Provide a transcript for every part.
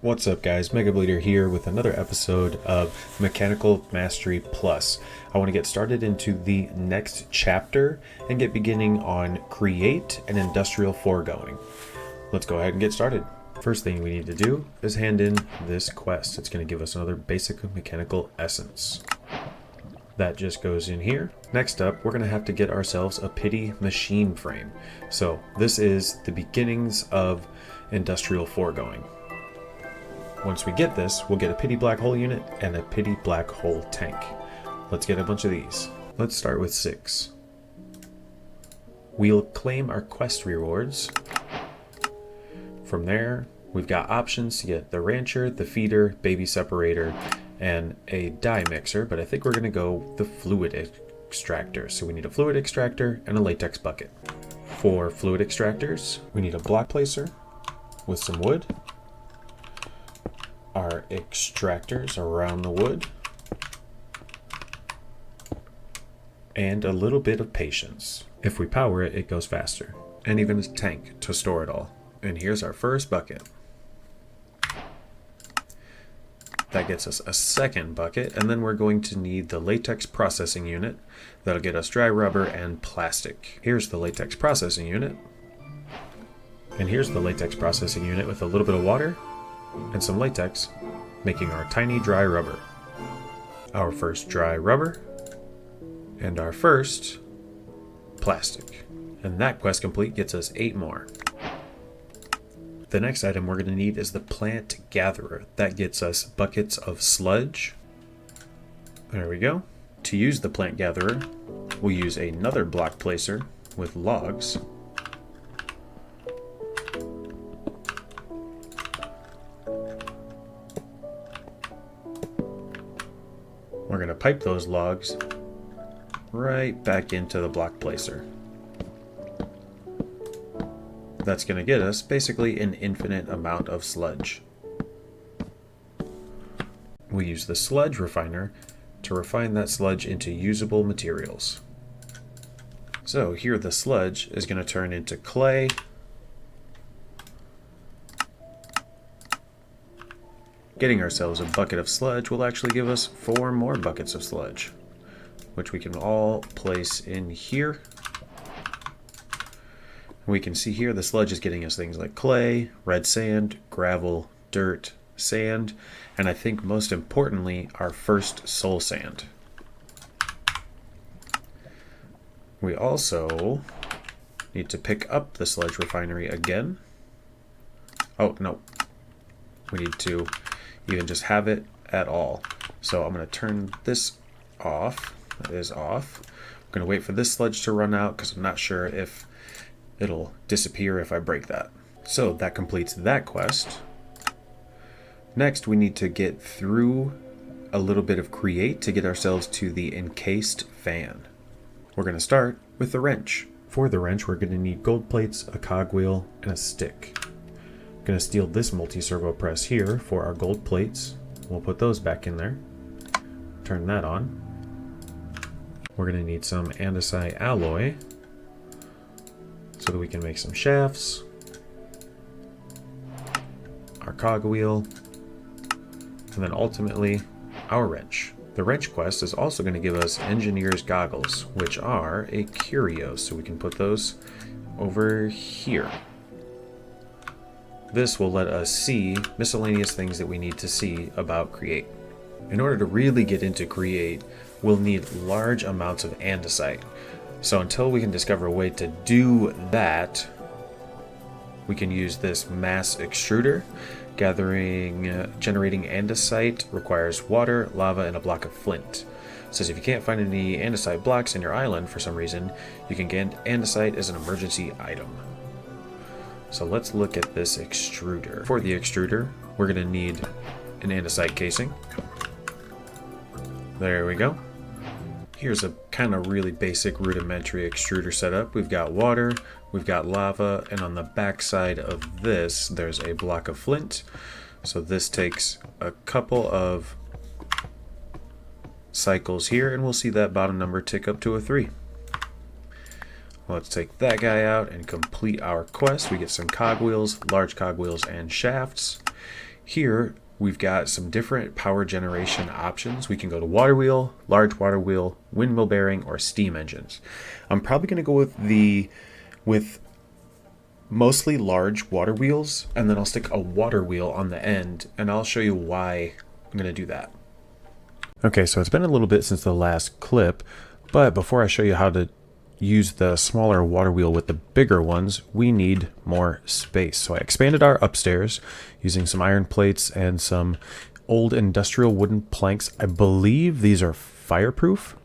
What's up guys, Mega Bleeder here with another episode of Mechanical Mastery Plus. I want to get started into the next chapter and get beginning on Create and Industrial Foregoing. Let's go ahead and get started. First thing we need to do is hand in this quest. It's going to give us another basic mechanical essence. That just goes in here. Next up, we're going to have to get ourselves a pity machine frame. So this is the beginnings of Industrial Foregoing. Once we get this, we'll get a pity black hole unit and a pity black hole tank. Let's get a bunch of these. Let's start with 6. We'll claim our quest rewards. From there, we've got options to get the rancher, the feeder, baby separator, and a dye mixer, but I think we're going to go the fluid extractor. So we need a fluid extractor and a latex bucket. For fluid extractors, we need a block placer with some wood, our extractors around the wood, and a little bit of patience. If we power it, it goes faster, and even a tank to store it all. And here's our first bucket. That gets us a second bucket, and then we're going to need the latex processing unit. That'll get us dry rubber and plastic. Here's the latex processing unit. And here's the latex processing unit with a little bit of water and some latex, making our tiny dry rubber. Our first dry rubber and our first plastic. And that quest complete gets us 8 more. The next item we're going to need is the plant gatherer. That gets us buckets of sludge. There we go. To use the plant gatherer, we'll use another block placer with logs. We're going to pipe those logs right back into the block placer. That's going to get us basically an infinite amount of sludge. We use the sludge refiner to refine that sludge into usable materials. So here the sludge is going to turn into clay, getting ourselves a bucket of sludge will actually give us 4 more buckets of sludge, which we can all place in here. We can see here the sludge is getting us things like clay, red sand, gravel, dirt, sand, and I think most importantly, our first soul sand. We also need to pick up the sludge refinery again. Oh, no. We need to even just have it at all. So I'm going to turn this off. That is off. I'm going to wait for this sludge to run out because I'm not sure if it'll disappear if I break that. So that completes that quest. Next, we need to get through a little bit of create to get ourselves to the encased fan. We're going to start with the wrench. For the wrench, we're going to need gold plates, a cogwheel, and a stick. Going to steal this multi-servo press here for our gold plates. We'll put those back in there. Turn that on. We're going to need some andesite alloy so that we can make some shafts, our cogwheel, and then ultimately our wrench. The wrench quest is also going to give us engineer's goggles, which are a curio, so we can put those over here. This will let us see miscellaneous things that we need to see about Create. In order to really get into Create, we'll need large amounts of andesite. So until we can discover a way to do that, we can use this mass extruder. Generating andesite requires water, lava, and a block of flint. It says if you can't find any andesite blocks in your island for some reason, you can get andesite as an emergency item. So let's look at this extruder. For the extruder, we're going to need an andesite casing. There we go. Here's a kind of really basic rudimentary extruder setup. We've got water, we've got lava, and on the back side of this, there's a block of flint. So this takes a couple of cycles here, and we'll see that bottom number tick up to a 3. Let's take that guy out and complete our quest. We get some cogwheels, large cogwheels, and shafts. here we've got some different power generation options. We can go to water wheel, large water wheel, windmill bearing, or steam engines. I'm probably going to go with mostly large water wheels, and then I'll stick a water wheel on the end, and I'll show you why I'm going to do that. Okay, so it's been a little bit since the last clip, but before I show you how to use the smaller water wheel with the bigger ones, we need more space. So I expanded our upstairs using some iron plates and some old industrial wooden planks. I believe these are fireproof.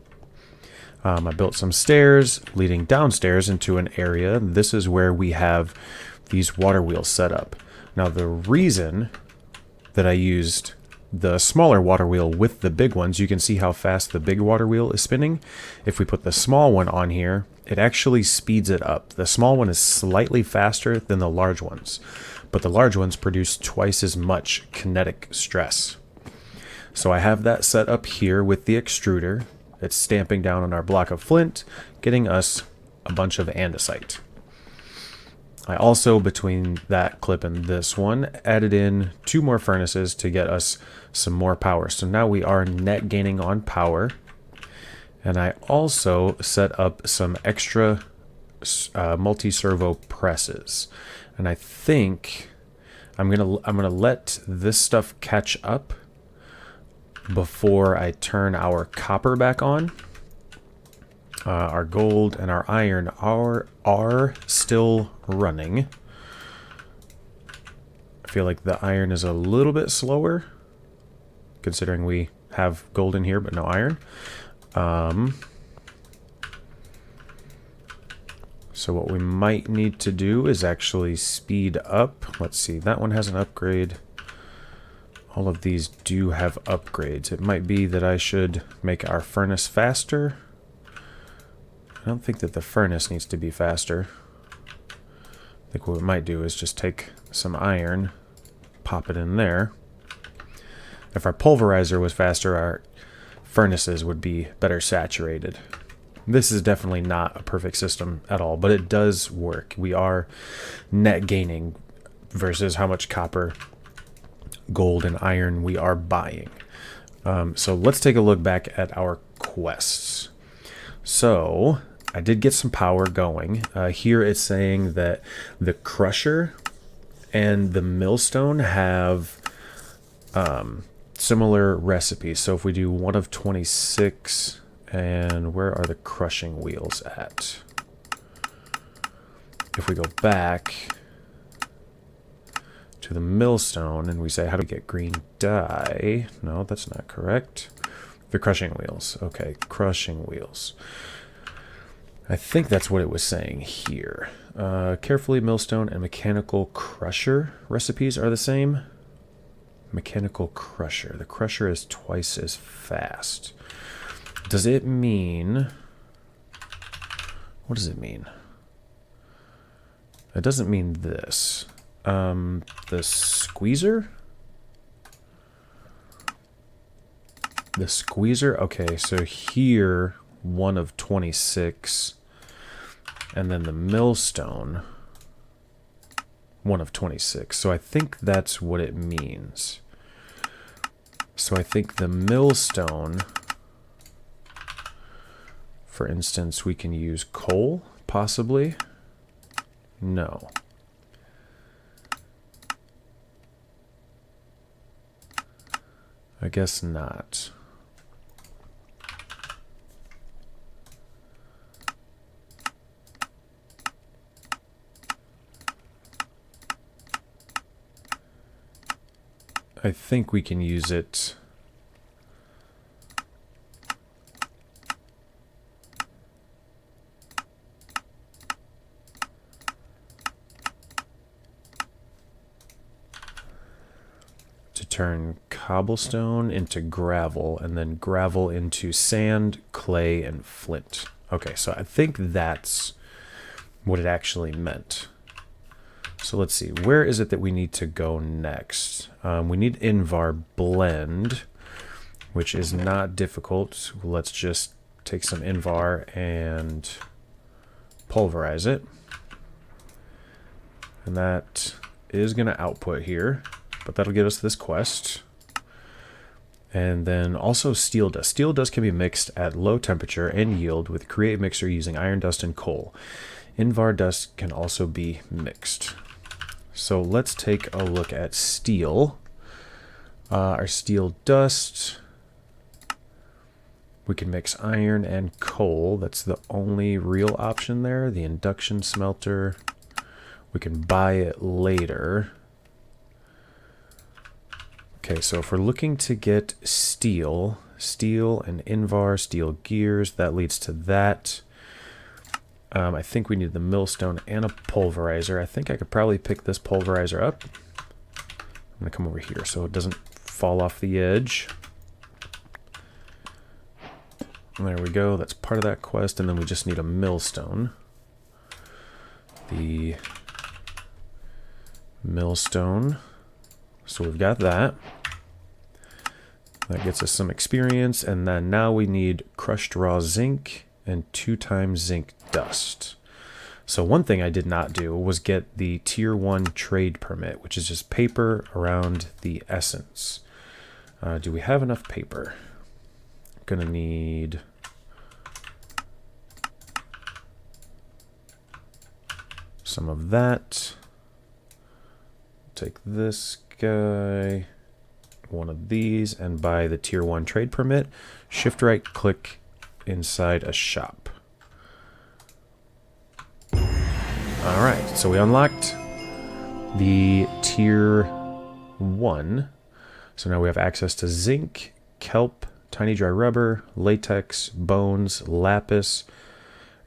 I built some stairs leading downstairs into an area. This is where we have these water wheels set up. Now the reason that I used the smaller water wheel with the big ones, you can see how fast the big water wheel is spinning. If we put the small one on here, it actually speeds it up. The small one is slightly faster than the large ones, but the large ones produce twice as much kinetic stress. So I have that set up here with the extruder. It's stamping down on our block of flint, getting us a bunch of andesite. I also, between that clip and this one, added in 2 more furnaces to get us some more power. So now we are net gaining on power. And I also set up some extra multi-servo presses. And I think I'm gonna let this stuff catch up before I turn our copper back on. Our gold and our iron are still running. I feel like the iron is a little bit slower, considering we have gold in here but no iron. So what we might need to do is actually speed up. Let's see, that one has an upgrade. All of these do have upgrades. It might be that I should make our furnace faster. I don't think that the furnace needs to be faster. I think what we might do is just take some iron, pop it in there. If our pulverizer was faster, our furnaces would be better saturated. This is definitely not a perfect system at all, but it does work. We are net gaining versus how much copper, gold, and iron we are buying. So let's take a look back at our quests. So I did get some power going. Here it's saying that the crusher and the millstone have similar recipes. So if we do 1 of 26, and where are the crushing wheels at? If we go back to the millstone and we say, how do we get green dye? No, that's not correct. The crushing wheels. Okay, crushing wheels. I think that's what it was saying here. Carefully, millstone and mechanical crusher recipes are the same. Mechanical crusher. The crusher is twice as fast. Does it mean... What does it mean? It doesn't mean this. The squeezer? The squeezer? Okay, so here, 1 of 26. And then the millstone, 1 of 26. So I think that's what it means. So I think the millstone, for instance, we can use coal, possibly. No. I guess not. I think we can use it to turn cobblestone into gravel, and then gravel into sand, clay, and flint. Okay, so I think that's what it actually meant. So let's see, where is it that we need to go next? We need Invar blend, which is not difficult. Let's just take some Invar and pulverize it. And that is going to output here. but that'll get us this quest. And then also steel dust. Steel dust can be mixed at low temperature and yield with a create mixer using iron dust and coal. Invar dust can also be mixed. So let's take a look at steel. Our steel dust. We can mix iron and coal. That's the only real option there. The induction smelter. We can buy it later. Okay, so if we're looking to get steel and Invar, steel gears, that leads to that. I think we need the millstone and a pulverizer. I think I could probably pick this pulverizer up. I'm going to come over here so it doesn't fall off the edge. And there we go. That's part of that quest. And then we just need a millstone. The millstone. So we've got that. That gets us some experience. And then now we need crushed raw zinc and 2 times zinc dust. So one thing I did not do was get the tier 1 trade permit, which is just paper around the essence. Do we have enough paper? Gonna need some of that. Take this guy, one of these, and buy the tier 1 trade permit. Shift right click inside a shop. Alright, so we unlocked the tier 1. So now we have access to zinc, kelp, tiny dry rubber, latex, bones, lapis,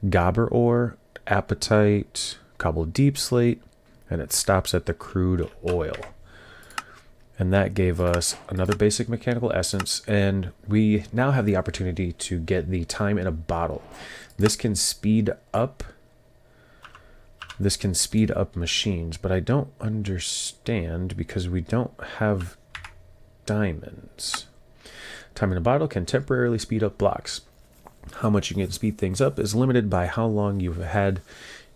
gobber ore, apatite, cobbled deep slate, and it stops at the crude oil. And that gave us another basic mechanical essence, and we now have the opportunity to get the time in a bottle. This can speed up machines, but I don't understand because we don't have diamonds. Time in a bottle can temporarily speed up blocks. How much you can speed things up is limited by how long you've had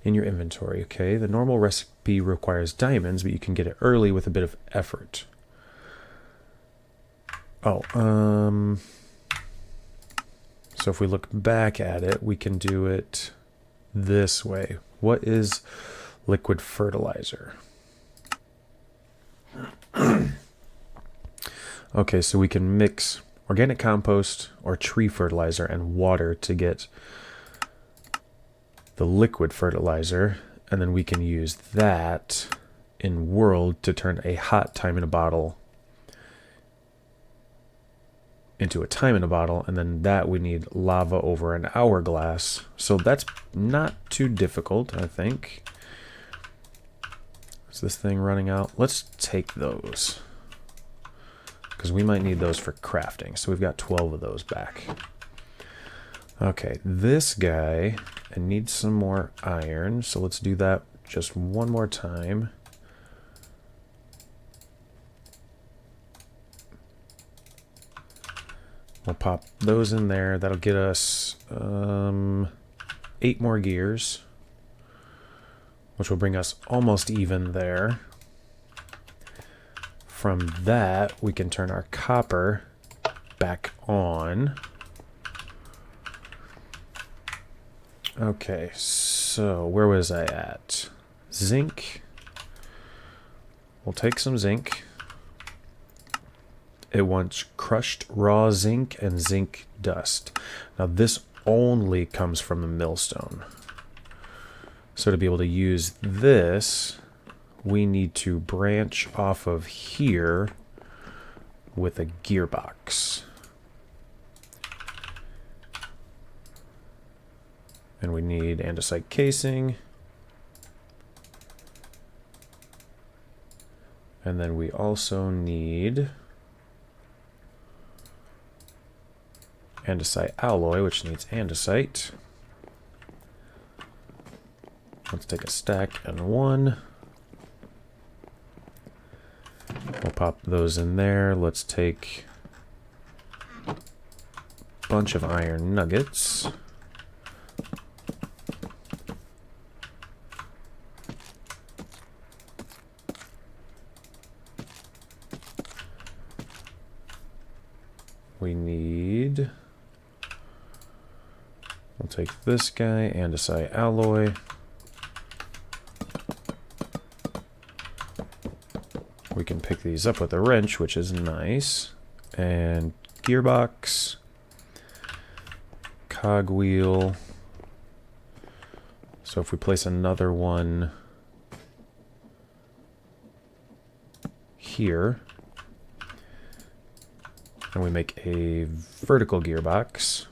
in your inventory. Okay, the normal recipe requires diamonds, but you can get it early with a bit of effort. So if we look back at it, we can do it this way. What is liquid fertilizer? Okay, so we can mix organic compost or tree fertilizer and water to get the liquid fertilizer, and then we can use that in world to turn a hot time in a bottle into a time in a bottle, and then that we need lava over an hourglass. So that's not too difficult, I think. Is this thing running out? Let's take those, because we might need those for crafting. So we've got 12 of those back. Okay, this guy, I need some more iron, so let's do that just one more time. We'll pop those in there. That'll get us 8 more gears, which will bring us almost even there. From that, we can turn our copper back on. Okay, so where was I at? Zinc. We'll take some zinc. It wants crushed raw zinc and zinc dust. Now this only comes from the millstone. So to be able to use this, we need to branch off of here with a gearbox. And we need andesite casing. And then we also need andesite alloy, which needs andesite. Let's take a stack and one. We'll pop those in there. Let's take a bunch of iron nuggets. we need... We'll take this guy, andesite alloy. We can pick these up with a wrench, which is nice. And gearbox, cogwheel. So if we place another one here, and we make a vertical gearbox,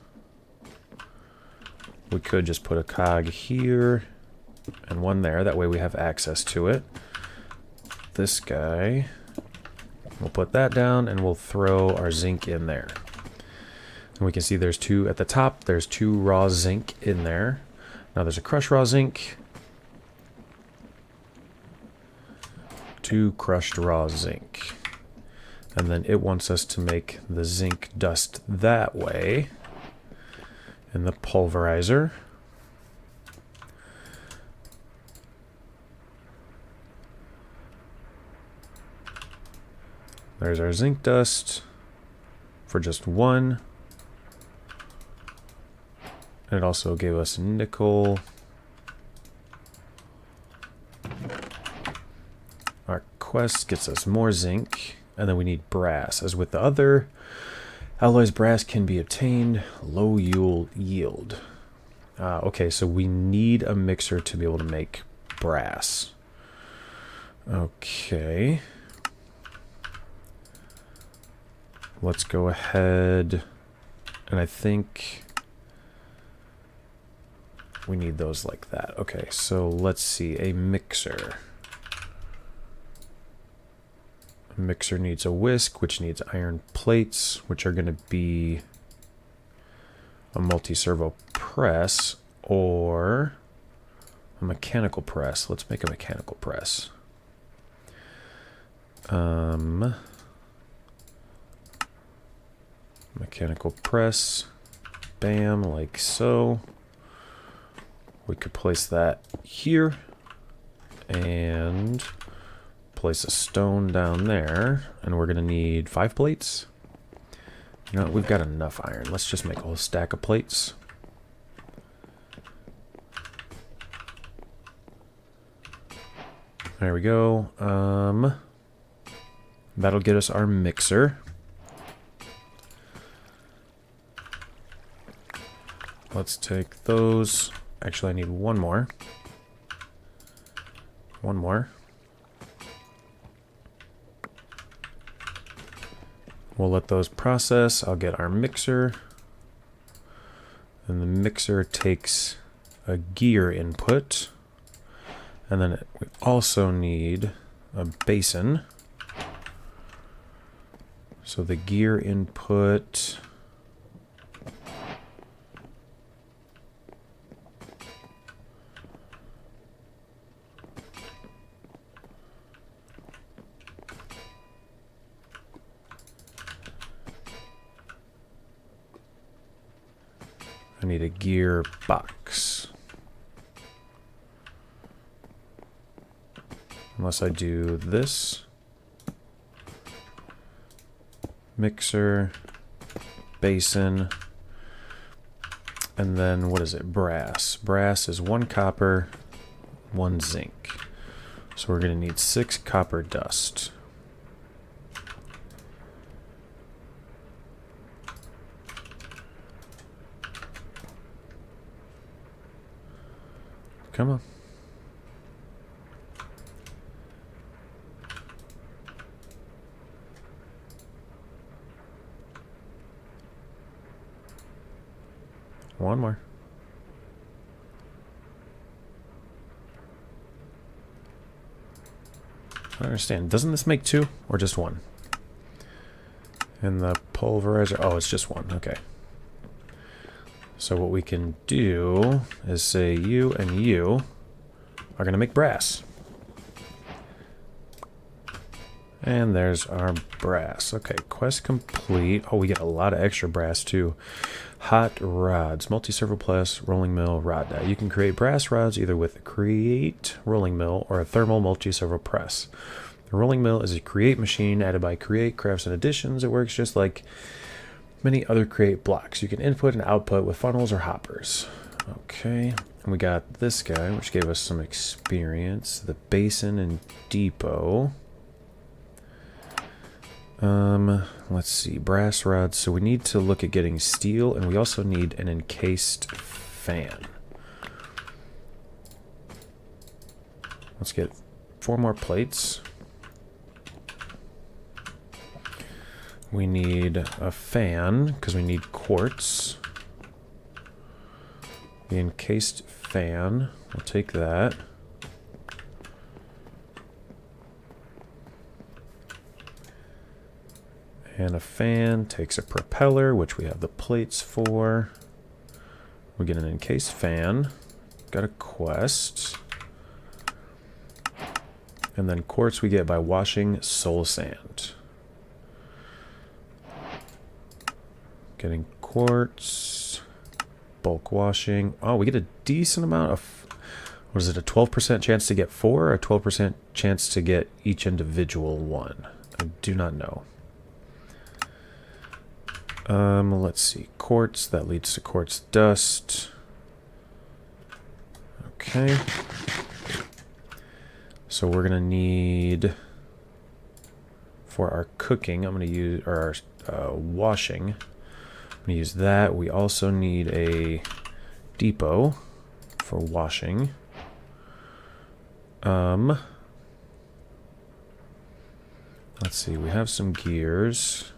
we could just put a cog here and one there. That way we have access to it. This guy, we'll put that down and we'll throw our zinc in there. And we can see there's two at the top. There's 2 raw zinc in there. Now there's a crushed raw zinc. 2 crushed raw zinc. And then it wants us to make the zinc dust that way in the pulverizer. There's our zinc dust for just 1. And it also gave us nickel. Our quest gets us more zinc. And then we need brass. As with the other alloys, brass can be obtained. Low yield. Okay, so we need a mixer to be able to make brass. Okay. Let's go ahead, and I think we need those like that. Okay, so let's see, a mixer. A mixer needs a whisk, which needs iron plates, which are going to be a multi-servo press or a mechanical press. Let's make a mechanical press. Mechanical press, bam, like so. We could place that here and place a stone down there, and we're gonna need 5 plates. You know, we've got enough iron. Let's just make a whole stack of plates. There we go. That'll get us our mixer. Let's take those. Actually, I need one more. One more. We'll let those process. I'll get our mixer. And the mixer takes a gear input. And then we also need a basin. So the gear input... I need a gear box. Unless I do this. Mixer, basin, and then what is it? Brass. Brass is 1 copper, 1 zinc. So we're going to need 6 copper dust. Come on. One more. I don't understand. Doesn't this make 2 or just 1? And the pulverizer, oh, it's just 1. Okay. So what we can do is say you and you are going to make brass. And there's our brass. Okay, quest complete. Oh, we get a lot of extra brass too. Hot rods, multi-servo plus, rolling mill, rod die. You can create brass rods either with a create rolling mill or a thermal multi-servo press. The rolling mill is a create machine added by create crafts and additions. It works just like Many other create blocks. You can input and output with funnels or hoppers. Okay. And we got this guy, which gave us some experience. The basin and depot. Let's see. Brass rods. So we need to look at getting steel, and we also need an encased fan. Let's get 4 more plates. We need a fan, because we need quartz. The encased fan, we'll take that. And a fan takes a propeller, which we have the plates for. We get an encased fan. Got a quest. And then quartz we get by washing soul sand. Getting quartz. Bulk washing. Oh, we get a decent amount of... What is it, a 12% chance to get 4 or a 12% chance to get each individual one? I do not know. Let's see. Quartz, that leads to quartz dust. Okay. So we're going to need, for our cooking, I'm going to use, or our washing, I'm going to use that. We also need a depot for washing. Let's see, we have some gears.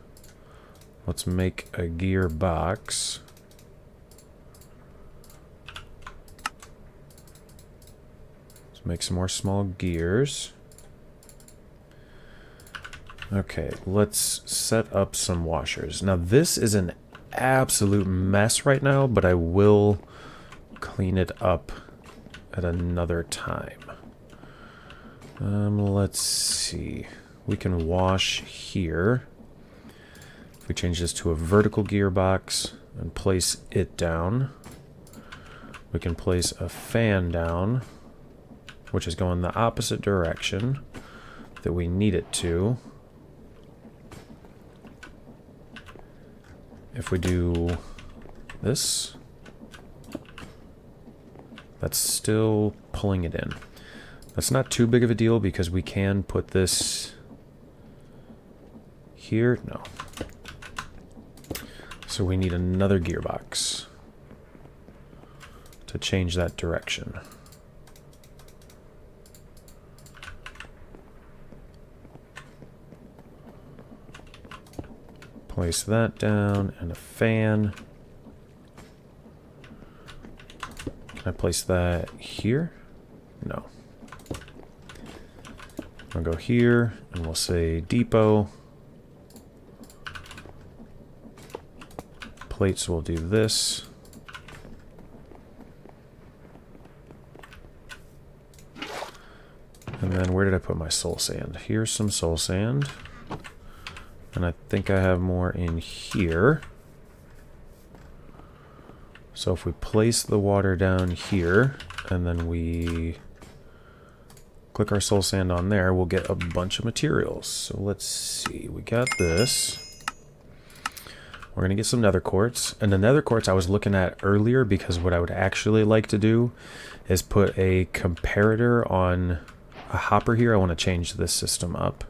Let's make a gear box. Let's make some more small gears. Okay, let's set up some washers. Now this is an absolute mess right now, but I will clean it up at another time. Let's see. We can wash here. If we change this to a vertical gearbox and place it down, we can place a fan down, which is going the opposite direction that we need it to. If we do this, that's still pulling it in. That's not too big of a deal because we can put this here. No. So we need another gearbox to change that direction. Place that down and a fan. Can I place that here? No. I'll go here and we'll say depot. Plates will do this. And then where did I put my soul sand? Here's some soul sand. And I think I have more in here. So if we place the water down here and then we click our soul sand on there, we'll get a bunch of materials. So let's see, we got this. We're going to get some nether quartz. And the nether quartz I was looking at earlier because what I would actually like to do is put a comparator on a hopper here. I want to change this system up.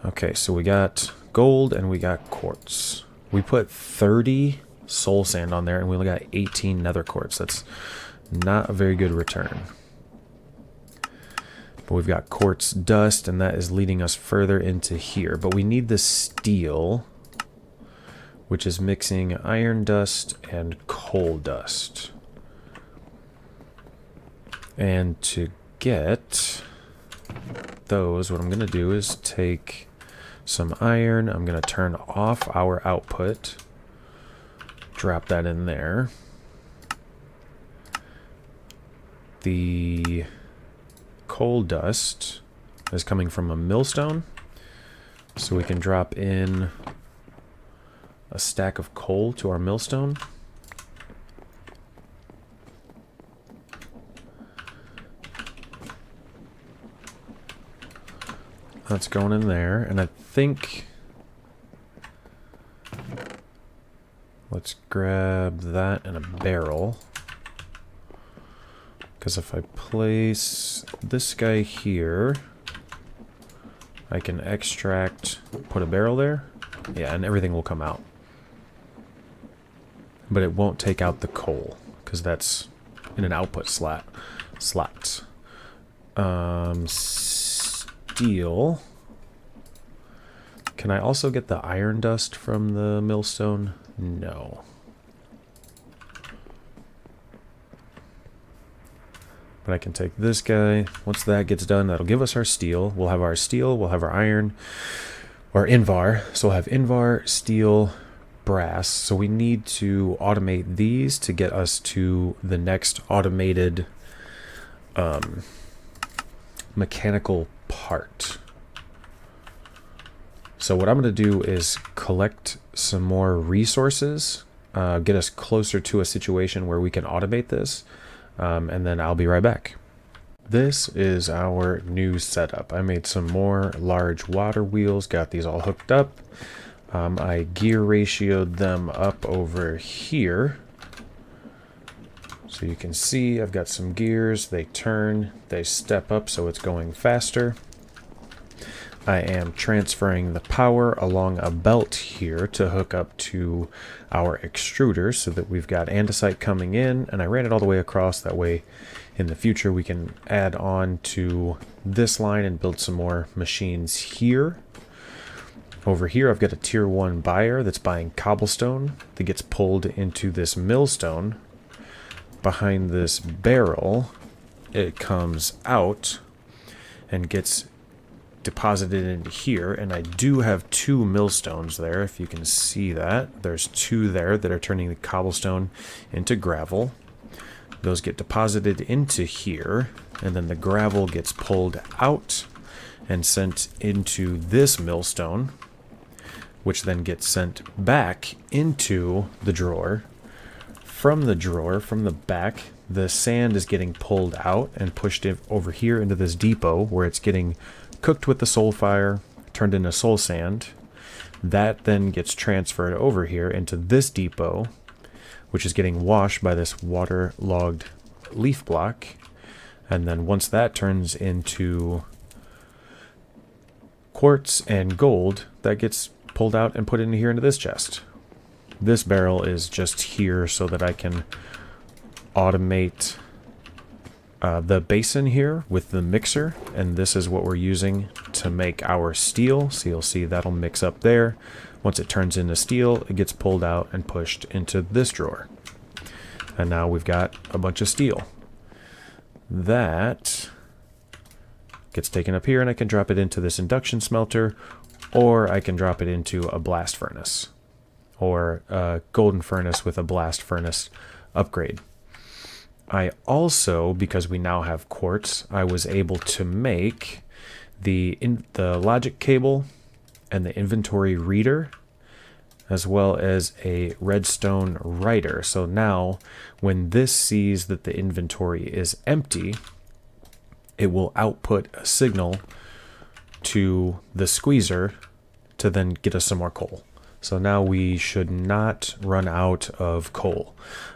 Okay, so we got gold and we got quartz. We put 30 soul sand on there and we only got 18 nether quartz. That's not a very good return. But we've got quartz dust and that is leading us further into here. But we need the steel, which is mixing iron dust and coal dust. And to get those, what I'm going to do is take some iron. I'm going to turn off our output. Drop that in there. The coal dust is coming from a millstone. So we can drop in a stack of coal to our millstone. That's going in there, and I think Let's grab that in a barrel. Because if I place this guy here, I can extract, put a barrel there. Yeah, and everything will come out. But it won't take out the coal, because that's in an output slot. Steel. Can I also get the iron dust from the millstone? No. But I can take this guy. Once that gets done, that'll give us our steel. We'll have our steel, we'll have our iron, or Invar. So we'll have Invar, steel, brass. So we need to automate these to get us to the next automated mechanical part. So what I'm going to do is collect some more resources, get us closer to a situation where we can automate this, and then I'll be right back. This is our new setup. I made some more large water wheels, got these all hooked up. I gear ratioed them up over here. So you can see I've got some gears, they turn, they step up so it's going faster. I am transferring the power along a belt here to hook up to our extruders so that we've got andesite coming in, and I ran it all the way across. That way in the future we can add on to this line and build some more machines here. Over here I've got a tier 1 buyer that's buying cobblestone that gets pulled into this millstone. Behind this barrel it comes out and gets deposited into here, and I do have 2 millstones there, if you can see that. There's 2 there that are turning the cobblestone into gravel. Those get deposited into here, and then the gravel gets pulled out and sent into this millstone, which then gets sent back into the drawer. From the drawer, from the back, the sand is getting pulled out and pushed over here into this depot where it's getting cooked with the soul fire, turned into soul sand. That then gets transferred over here into this depot, which is getting washed by this waterlogged leaf block. And then once that turns into quartz and gold, that gets pulled out and put in here into this chest. This barrel is just here so that I can automate the basin here with the mixer, and this is what we're using to make our steel. So you'll see that'll mix up there. Once it turns into steel, it gets pulled out and pushed into this drawer. And now we've got a bunch of steel. That gets taken up here, and I can drop it into this induction smelter, or I can drop it into a blast furnace, or a golden furnace with a blast furnace upgrade. I also, because we now have quartz, I was able to make the logic cable and the inventory reader, as well as a redstone writer. So now when this sees that the inventory is empty, it will output a signal to the squeezer to then get us some more coal. So now we should not run out of coal.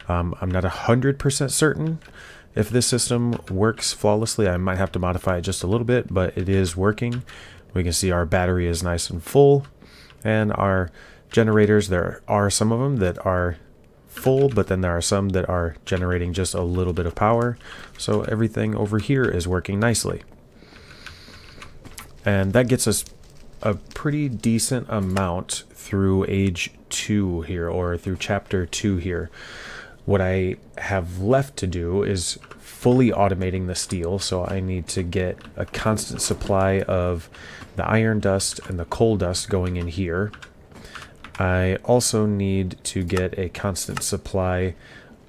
I'm not 100% certain if this system works flawlessly. I might have to modify it just a little bit, but it is working. We can see our battery is nice and full, and our generators, there are some of them that are full, but then there are some that are generating just a little bit of power. So everything over here is working nicely. And that gets us a pretty decent amount through age 2 here, or through chapter 2 here. What I have left to do is fully automating the steel, so I need to get a constant supply of the iron dust and the coal dust going in here. I also need to get a constant supply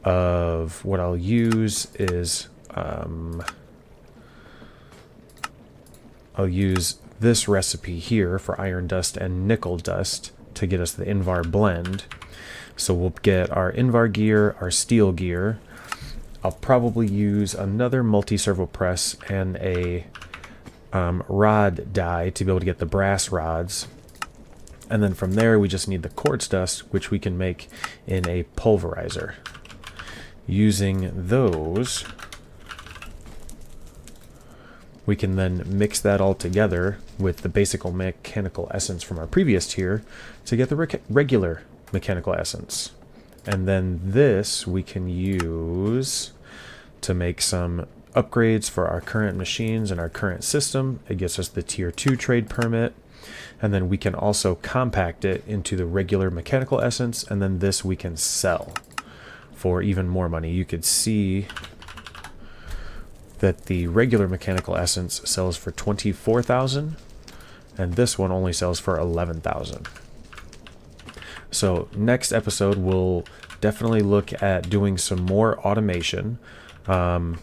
of what I'll use is I'll use this recipe here for iron dust and nickel dust to get us the Invar blend. So we'll get our Invar gear, our steel gear. I'll probably use another multi-servo press and a rod die to be able to get the brass rods. And then from there, we just need the quartz dust, which we can make in a pulverizer. Using those, we can then mix that all together with the basic mechanical essence from our previous tier to get the regular mechanical essence. And then this we can use to make some upgrades for our current machines and our current system. It gets us the tier 2 trade permit. And then we can also compact it into the regular mechanical essence, and then this we can sell for even more money. You could see that the regular mechanical essence sells for 24,000, and this one only sells for 11,000. So next episode we'll definitely look at doing some more automation. We'll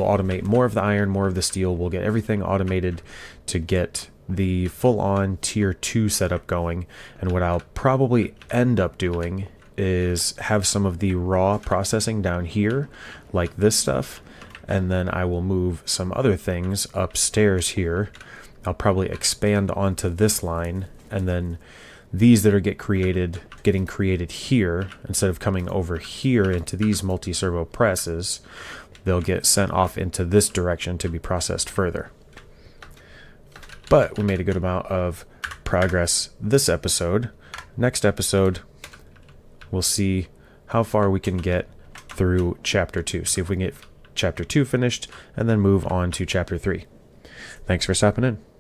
automate more of the iron, more of the steel. We'll get everything automated to get the full-on tier 2 setup going. And what I'll probably end up doing is have some of the raw processing down here, like this stuff, and then I will move some other things upstairs here. I'll probably expand onto this line, and then these that are getting created here, instead of coming over here into these multi-servo presses, they'll get sent off into this direction to be processed further. But we made a good amount of progress this episode. Next episode, we'll see how far we can get through Chapter 2. See if we can get Chapter 2 finished, and then move on to Chapter 3. Thanks for stopping in.